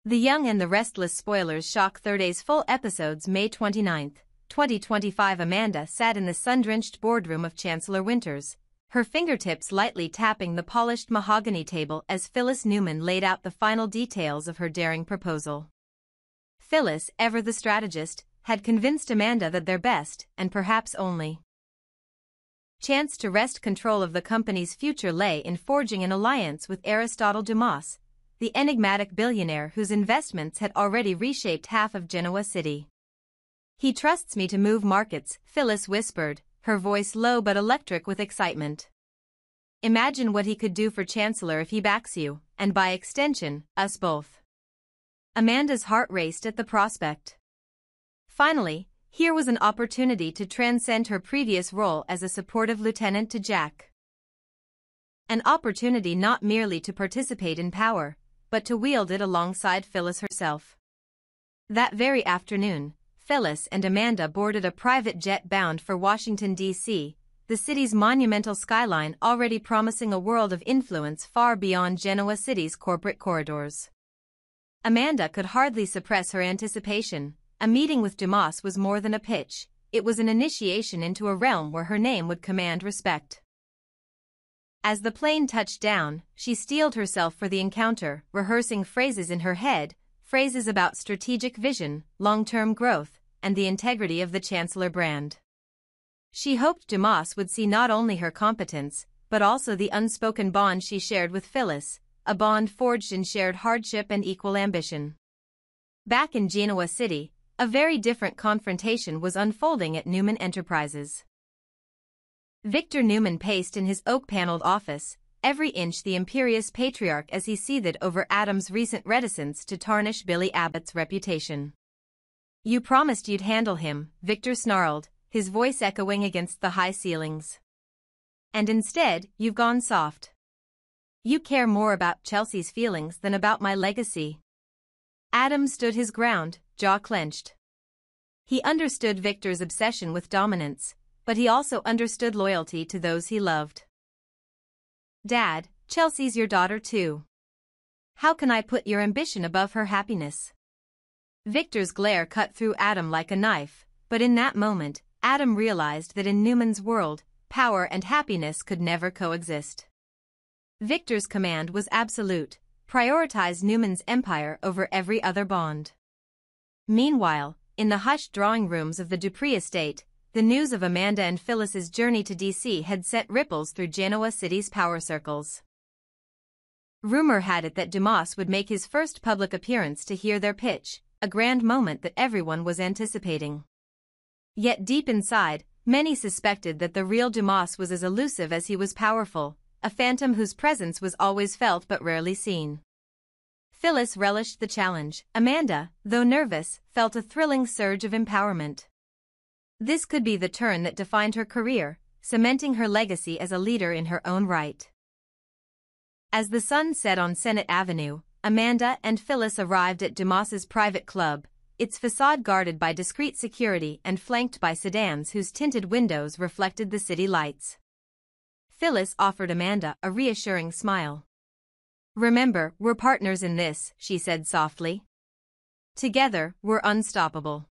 The Young and the Restless spoilers shock Thurdays full episodes May 29, 2025. Amanda sat in the sun-drenched boardroom of Chancellor Winters, her fingertips lightly tapping the polished mahogany table as Phyllis Newman laid out the final details of her daring proposal. Phyllis, ever the strategist, had convinced Amanda that their best, and perhaps only, chance to wrest control of the company's future lay in forging an alliance with Aristotle Dumas, the enigmatic billionaire whose investments had already reshaped half of Genoa City. "He trusts me to move markets," Phyllis whispered, her voice low but electric with excitement. "Imagine what he could do for Chancellor if he backs you, and by extension, us both." Amanda's heart raced at the prospect. Finally, here was an opportunity to transcend her previous role as a supportive lieutenant to Jack. An opportunity not merely to participate in power, but to wield it alongside Phyllis herself. That very afternoon, Phyllis and Amanda boarded a private jet bound for Washington, D.C., the city's monumental skyline already promising a world of influence far beyond Genoa City's corporate corridors. Amanda could hardly suppress her anticipation. A meeting with Dumas was more than a pitch, it was an initiation into a realm where her name would command respect. As the plane touched down, she steeled herself for the encounter, rehearsing phrases in her head, phrases about strategic vision, long-term growth, and the integrity of the Chancellor brand. She hoped Dumas would see not only her competence, but also the unspoken bond she shared with Phyllis, a bond forged in shared hardship and equal ambition. Back in Genoa City, a very different confrontation was unfolding at Newman Enterprises. Victor Newman paced in his oak-paneled office, every inch the imperious patriarch as he seethed over Adam's recent reticence to tarnish Billy Abbott's reputation. "You promised you'd handle him," Victor snarled, his voice echoing against the high ceilings. "And instead, you've gone soft. You care more about Chelsea's feelings than about my legacy." Adam stood his ground, jaw clenched. He understood Victor's obsession with dominance, but he also understood loyalty to those he loved. "Dad, Chelsea's your daughter too. How can I put your ambition above her happiness?" Victor's glare cut through Adam like a knife, but in that moment, Adam realized that in Newman's world, power and happiness could never coexist. Victor's command was absolute, prioritize Newman's empire over every other bond. Meanwhile, in the hushed drawing rooms of the Dupree estate, the news of Amanda and Phyllis's journey to D.C. had sent ripples through Genoa City's power circles. Rumor had it that Dumas would make his first public appearance to hear their pitch, a grand moment that everyone was anticipating. Yet deep inside, many suspected that the real Dumas was as elusive as he was powerful, a phantom whose presence was always felt but rarely seen. Phyllis relished the challenge. Amanda, though nervous, felt a thrilling surge of empowerment. This could be the turn that defined her career, cementing her legacy as a leader in her own right. As the sun set on Senate Avenue, Amanda and Phyllis arrived at Dumas's private club, its facade guarded by discreet security and flanked by sedans whose tinted windows reflected the city lights. Phyllis offered Amanda a reassuring smile. "Remember, we're partners in this," she said softly. "Together, we're unstoppable."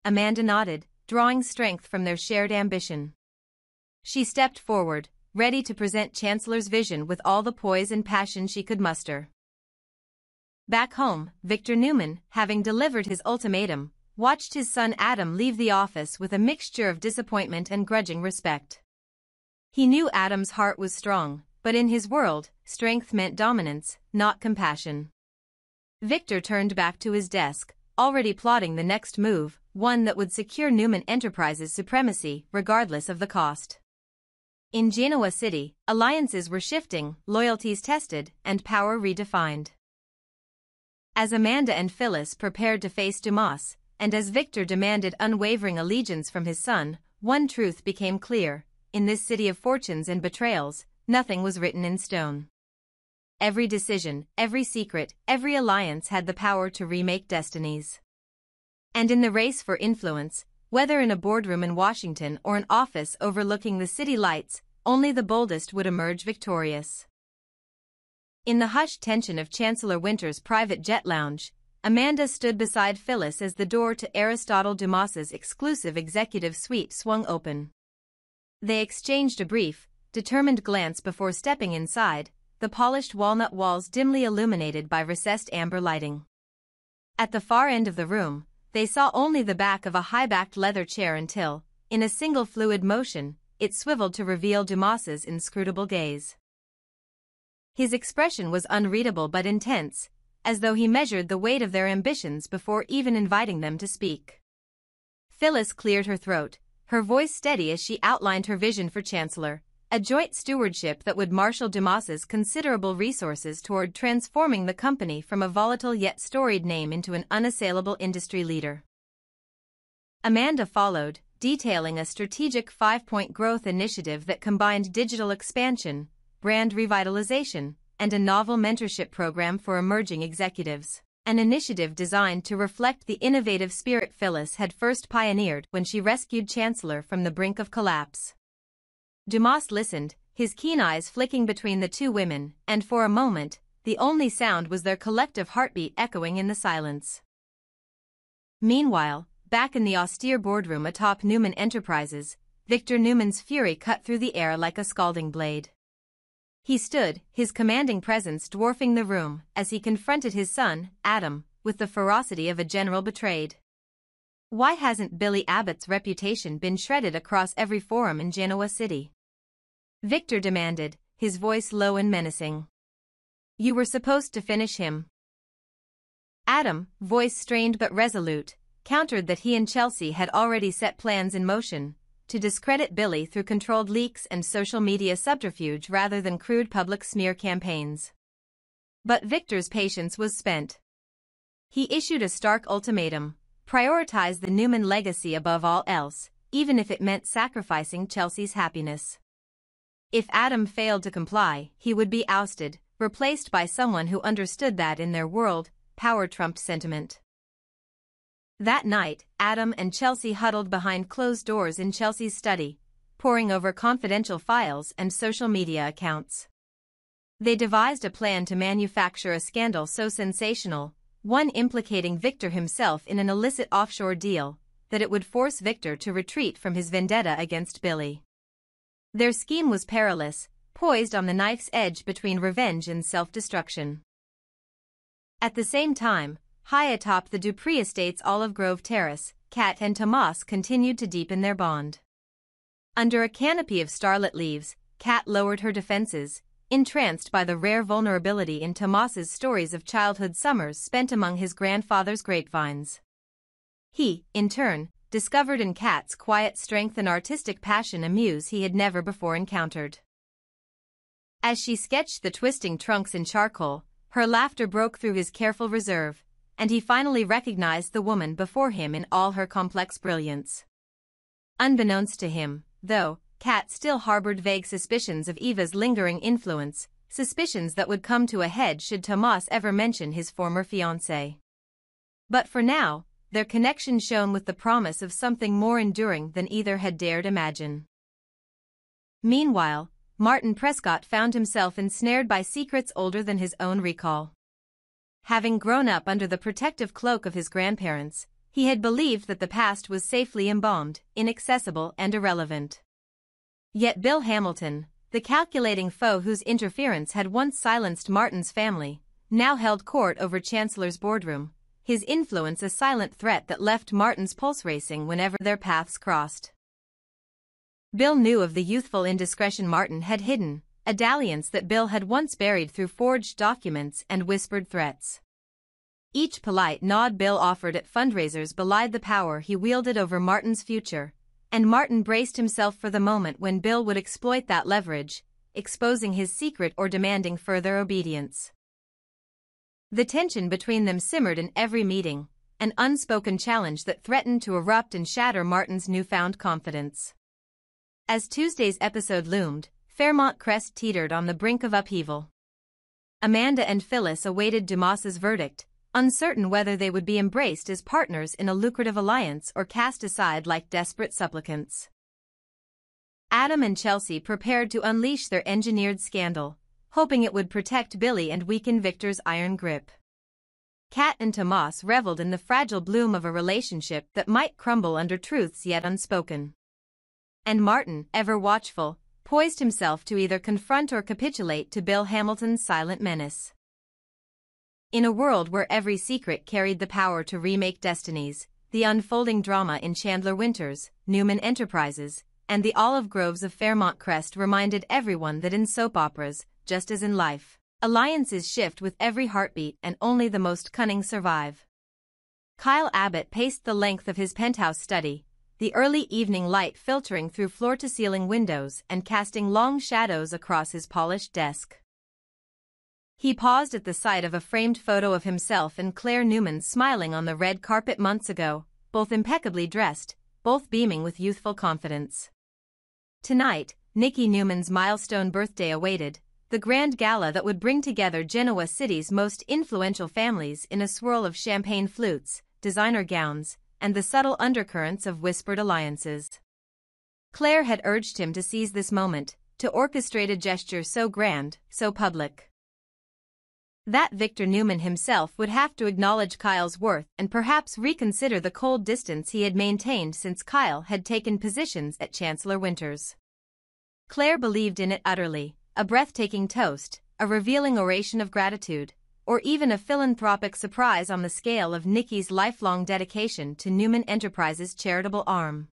Amanda nodded, drawing strength from their shared ambition. She stepped forward, ready to present Chancellor's vision with all the poise and passion she could muster. Back home, Victor Newman, having delivered his ultimatum, watched his son Adam leave the office with a mixture of disappointment and grudging respect. He knew Adam's heart was strong, but in his world, strength meant dominance, not compassion. Victor turned back to his desk, already plotting the next move, one that would secure Newman Enterprises' supremacy regardless of the cost. In Genoa City, alliances were shifting, loyalties tested, and power redefined. As Amanda and Phyllis prepared to face Dumas, and as Victor demanded unwavering allegiance from his son, one truth became clear: in this city of fortunes and betrayals, nothing was written in stone. Every decision, every secret, every alliance had the power to remake destinies. And in the race for influence, whether in a boardroom in Washington or an office overlooking the city lights, only the boldest would emerge victorious. In the hushed tension of Chancellor Winter's private jet lounge, Amanda stood beside Phyllis as the door to Aristotle Dumas's exclusive executive suite swung open. They exchanged a brief, determined glance before stepping inside, the polished walnut walls dimly illuminated by recessed amber lighting. At the far end of the room, they saw only the back of a high-backed leather chair until, in a single fluid motion, it swiveled to reveal Dumas's inscrutable gaze. His expression was unreadable but intense, as though he measured the weight of their ambitions before even inviting them to speak. Phyllis cleared her throat, her voice steady as she outlined her vision for Chancellor, a joint stewardship that would marshal Dumas's considerable resources toward transforming the company from a volatile yet storied name into an unassailable industry leader. Amanda followed, detailing a strategic 5-point growth initiative that combined digital expansion, brand revitalization, and a novel mentorship program for emerging executives, an initiative designed to reflect the innovative spirit Phyllis had first pioneered when she rescued Chancellor from the brink of collapse. Dumas listened, his keen eyes flicking between the two women, and for a moment, the only sound was their collective heartbeat echoing in the silence. Meanwhile, back in the austere boardroom atop Newman Enterprises, Victor Newman's fury cut through the air like a scalding blade. He stood, his commanding presence dwarfing the room, as he confronted his son, Adam, with the ferocity of a general betrayed. Why hasn't Billy Abbott's reputation been shredded across every forum in Genoa City? Victor demanded, his voice low and menacing. You were supposed to finish him. Adam, voice strained but resolute, countered that he and Chelsea had already set plans in motion to discredit Billy through controlled leaks and social media subterfuge rather than crude public smear campaigns. But Victor's patience was spent. He issued a stark ultimatum: prioritize the Newman legacy above all else, even if it meant sacrificing Chelsea's happiness. If Adam failed to comply, he would be ousted, replaced by someone who understood that in their world, power trumped sentiment. That night, Adam and Chelsea huddled behind closed doors in Chelsea's study, poring over confidential files and social media accounts. They devised a plan to manufacture a scandal so sensational, one implicating Victor himself in an illicit offshore deal, that it would force Victor to retreat from his vendetta against Billy. Their scheme was perilous, poised on the knife's edge between revenge and self-destruction. At the same time, high atop the Dupree estate's Olive Grove terrace, Kat and Tomas continued to deepen their bond. Under a canopy of starlit leaves, Kat lowered her defenses, entranced by the rare vulnerability in Tomas's stories of childhood summers spent among his grandfather's grapevines. He, in turn, discovered in Kat's quiet strength and artistic passion a muse he had never before encountered. As she sketched the twisting trunks in charcoal, her laughter broke through his careful reserve, and he finally recognized the woman before him in all her complex brilliance. Unbeknownst to him, though, Kat still harbored vague suspicions of Eva's lingering influence, suspicions that would come to a head should Tomas ever mention his former fiancé. But for now, their connection shone with the promise of something more enduring than either had dared imagine. Meanwhile, Martin Prescott found himself ensnared by secrets older than his own recall. Having grown up under the protective cloak of his grandparents, he had believed that the past was safely embalmed, inaccessible and irrelevant. Yet Bill Hamilton, the calculating foe whose interference had once silenced Martin's family, now held court over Chancellor's boardroom, his influence a silent threat that left Martin's pulse racing whenever their paths crossed. Bill knew of the youthful indiscretion Martin had hidden, a dalliance that Bill had once buried through forged documents and whispered threats. Each polite nod Bill offered at fundraisers belied the power he wielded over Martin's future, and Martin braced himself for the moment when Bill would exploit that leverage, exposing his secret or demanding further obedience. The tension between them simmered in every meeting, an unspoken challenge that threatened to erupt and shatter Martin's newfound confidence. As Tuesday's episode loomed, Fairmont Crest teetered on the brink of upheaval. Amanda and Phyllis awaited Dumas's verdict, uncertain whether they would be embraced as partners in a lucrative alliance or cast aside like desperate supplicants. Adam and Chelsea prepared to unleash their engineered scandal, hoping it would protect Billy and weaken Victor's iron grip. Kat and Tomas reveled in the fragile bloom of a relationship that might crumble under truths yet unspoken. And Martin, ever watchful, poised himself to either confront or capitulate to Bill Hamilton's silent menace. In a world where every secret carried the power to remake destinies, the unfolding drama in Chandler Winters, Newman Enterprises, and the olive groves of Fairmont Crest reminded everyone that in soap operas, just as in life, alliances shift with every heartbeat and only the most cunning survive. Kyle Abbott paced the length of his penthouse study, the early evening light filtering through floor-to-ceiling windows and casting long shadows across his polished desk. He paused at the sight of a framed photo of himself and Claire Newman smiling on the red carpet months ago, both impeccably dressed, both beaming with youthful confidence. Tonight, Nikki Newman's milestone birthday awaited, the grand gala that would bring together Genoa City's most influential families in a swirl of champagne flutes, designer gowns, and the subtle undercurrents of whispered alliances. Claire had urged him to seize this moment, to orchestrate a gesture so grand, so public. That Victor Newman himself would have to acknowledge Kyle's worth and perhaps reconsider the cold distance he had maintained since Kyle had taken positions at Chancellor Winters. Claire believed in it utterly, a breathtaking toast, a revealing oration of gratitude, or even a philanthropic surprise on the scale of Nikki's lifelong dedication to Newman Enterprises' charitable arm.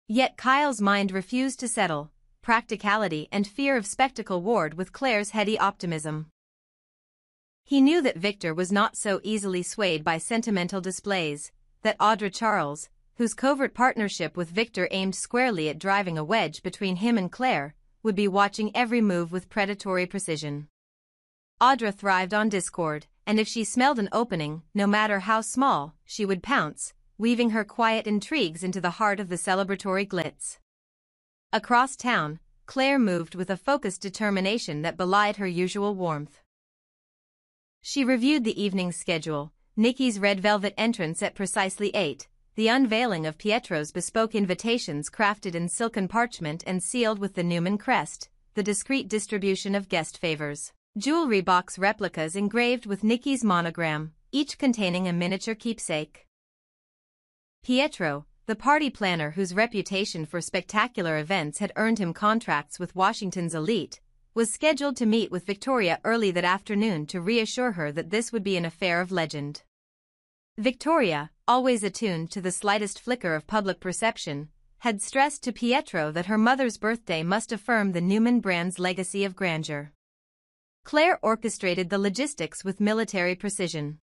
Yet Kyle's mind refused to settle, practicality and fear of spectacle warred with Claire's heady optimism. He knew that Victor was not so easily swayed by sentimental displays, that Audra Charles, whose covert partnership with Victor aimed squarely at driving a wedge between him and Claire, would be watching every move with predatory precision. Audra thrived on discord, and if she smelled an opening, no matter how small, she would pounce, weaving her quiet intrigues into the heart of the celebratory glitz. Across town, Claire moved with a focused determination that belied her usual warmth. She reviewed the evening's schedule, Nikki's red velvet entrance at precisely 8, the unveiling of Pietro's bespoke invitations crafted in silken parchment and sealed with the Newman crest, the discreet distribution of guest favors, jewelry box replicas engraved with Nikki's monogram, each containing a miniature keepsake. Pietro, the party planner whose reputation for spectacular events had earned him contracts with Washington's elite, was scheduled to meet with Victoria early that afternoon to reassure her that this would be an affair of legend. Victoria, always attuned to the slightest flicker of public perception, had stressed to Pietro that her mother's birthday must affirm the Newman brand's legacy of grandeur. Claire orchestrated the logistics with military precision.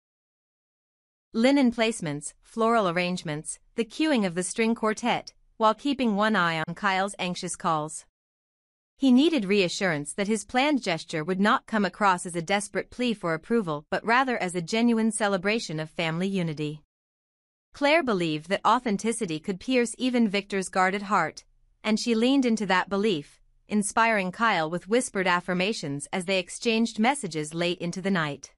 Linen placements, floral arrangements, the cueing of the string quartet, while keeping one eye on Kyle's anxious calls. He needed reassurance that his planned gesture would not come across as a desperate plea for approval but rather as a genuine celebration of family unity. Claire believed that authenticity could pierce even Victor's guarded heart, and she leaned into that belief, inspiring Kyle with whispered affirmations as they exchanged messages late into the night.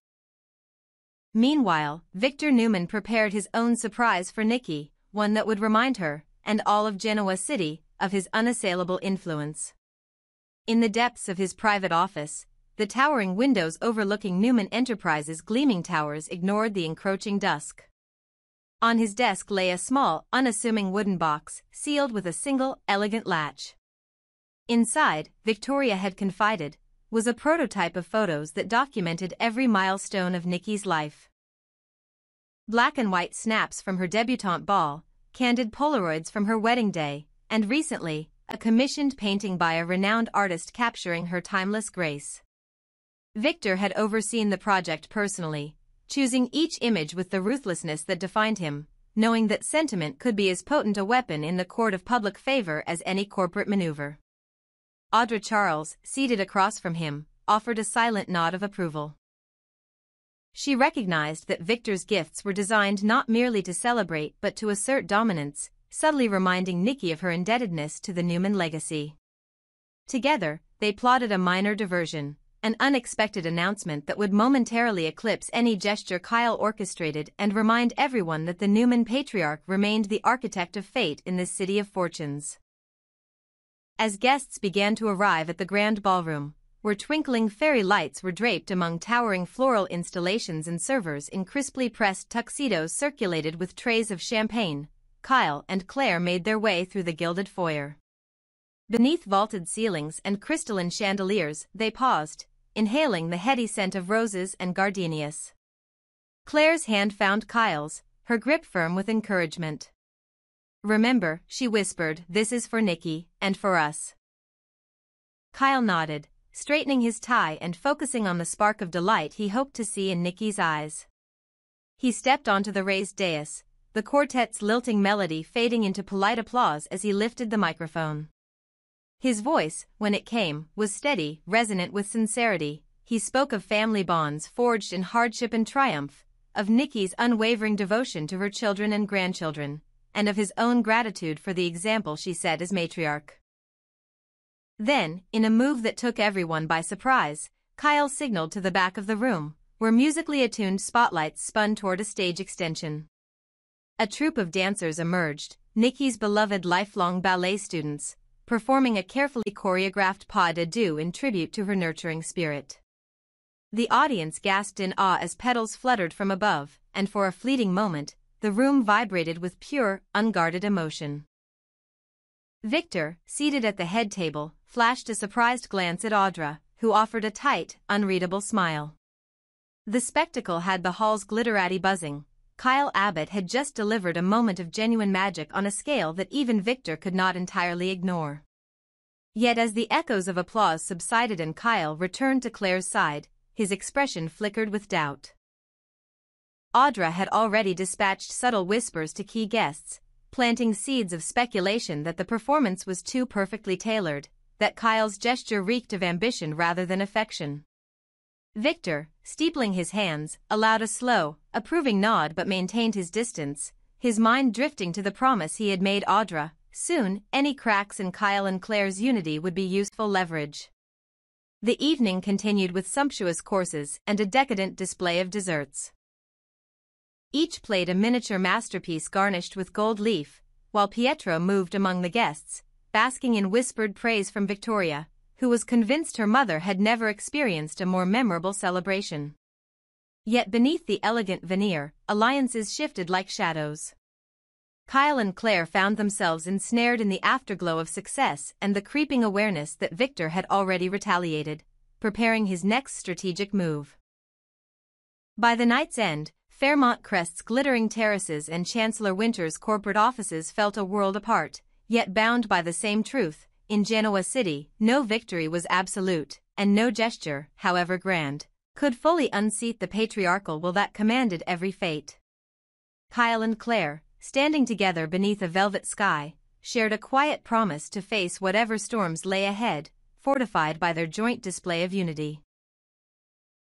Meanwhile, Victor Newman prepared his own surprise for Nikki, one that would remind her, and all of Genoa City, of his unassailable influence. In the depths of his private office, the towering windows overlooking Newman Enterprises' gleaming towers ignored the encroaching dusk. On his desk lay a small, unassuming wooden box, sealed with a single, elegant latch. Inside, Victoria had confided, was a prototype of photos that documented every milestone of Nikki's life. Black and white snaps from her debutante ball, candid Polaroids from her wedding day, and recently, a commissioned painting by a renowned artist capturing her timeless grace. Victor had overseen the project personally, choosing each image with the ruthlessness that defined him, knowing that sentiment could be as potent a weapon in the court of public favor as any corporate maneuver. Audra Charles, seated across from him, offered a silent nod of approval. She recognized that Victor's gifts were designed not merely to celebrate but to assert dominance, subtly reminding Nikki of her indebtedness to the Newman legacy. Together, they plotted a minor diversion, an unexpected announcement that would momentarily eclipse any gesture Kyle orchestrated and remind everyone that the Newman patriarch remained the architect of fate in this city of fortunes. As guests began to arrive at the grand ballroom, where twinkling fairy lights were draped among towering floral installations and servers in crisply pressed tuxedos circulated with trays of champagne, Kyle and Claire made their way through the gilded foyer. Beneath vaulted ceilings and crystalline chandeliers, they paused, inhaling the heady scent of roses and gardenias. Claire's hand found Kyle's, her grip firm with encouragement. "Remember," she whispered, "this is for Nikki, and for us." Kyle nodded, straightening his tie and focusing on the spark of delight he hoped to see in Nikki's eyes. He stepped onto the raised dais, the quartet's lilting melody fading into polite applause as he lifted the microphone. His voice, when it came, was steady, resonant with sincerity. He spoke of family bonds forged in hardship and triumph, of Nikki's unwavering devotion to her children and grandchildren, and of his own gratitude for the example she set as matriarch. Then, in a move that took everyone by surprise, Kyle signaled to the back of the room, where musically attuned spotlights spun toward a stage extension. A troupe of dancers emerged, Nikki's beloved lifelong ballet students, performing a carefully choreographed pas de deux in tribute to her nurturing spirit. The audience gasped in awe as petals fluttered from above, and for a fleeting moment, the room vibrated with pure, unguarded emotion. Victor, seated at the head table, flashed a surprised glance at Audra, who offered a tight, unreadable smile. The spectacle had the hall's glitterati buzzing. Kyle Abbott had just delivered a moment of genuine magic on a scale that even Victor could not entirely ignore. Yet as the echoes of applause subsided and Kyle returned to Claire's side, his expression flickered with doubt. Audra had already dispatched subtle whispers to key guests, planting seeds of speculation that the performance was too perfectly tailored, that Kyle's gesture reeked of ambition rather than affection. Victor, steepling his hands, allowed a slow, approving nod but maintained his distance, his mind drifting to the promise he had made Audra. Soon, any cracks in Kyle and Claire's unity would be useful leverage. The evening continued with sumptuous courses and a decadent display of desserts. Each played a miniature masterpiece garnished with gold leaf, while Pietro moved among the guests, basking in whispered praise from Victoria, who was convinced her mother had never experienced a more memorable celebration. Yet beneath the elegant veneer, alliances shifted like shadows. Kyle and Claire found themselves ensnared in the afterglow of success and the creeping awareness that Victor had already retaliated, preparing his next strategic move. By the night's end, Fairmont Crest's glittering terraces and Chancellor Winter's corporate offices felt a world apart, yet bound by the same truth. In Genoa City, no victory was absolute, and no gesture, however grand, could fully unseat the patriarchal will that commanded every fate. Kyle and Claire, standing together beneath a velvet sky, shared a quiet promise to face whatever storms lay ahead, fortified by their joint display of unity.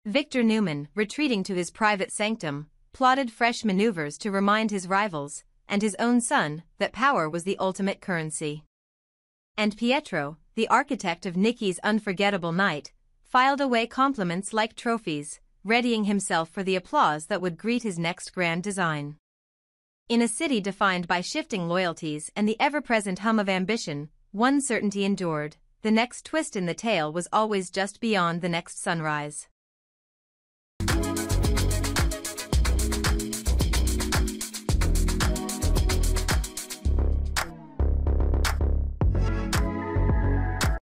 Victor Newman, retreating to his private sanctum, plotted fresh maneuvers to remind his rivals, and his own son, that power was the ultimate currency. And Pietro, the architect of Nikki's unforgettable night, filed away compliments like trophies, readying himself for the applause that would greet his next grand design. In a city defined by shifting loyalties and the ever-present hum of ambition, one certainty endured: the next twist in the tale was always just beyond the next sunrise.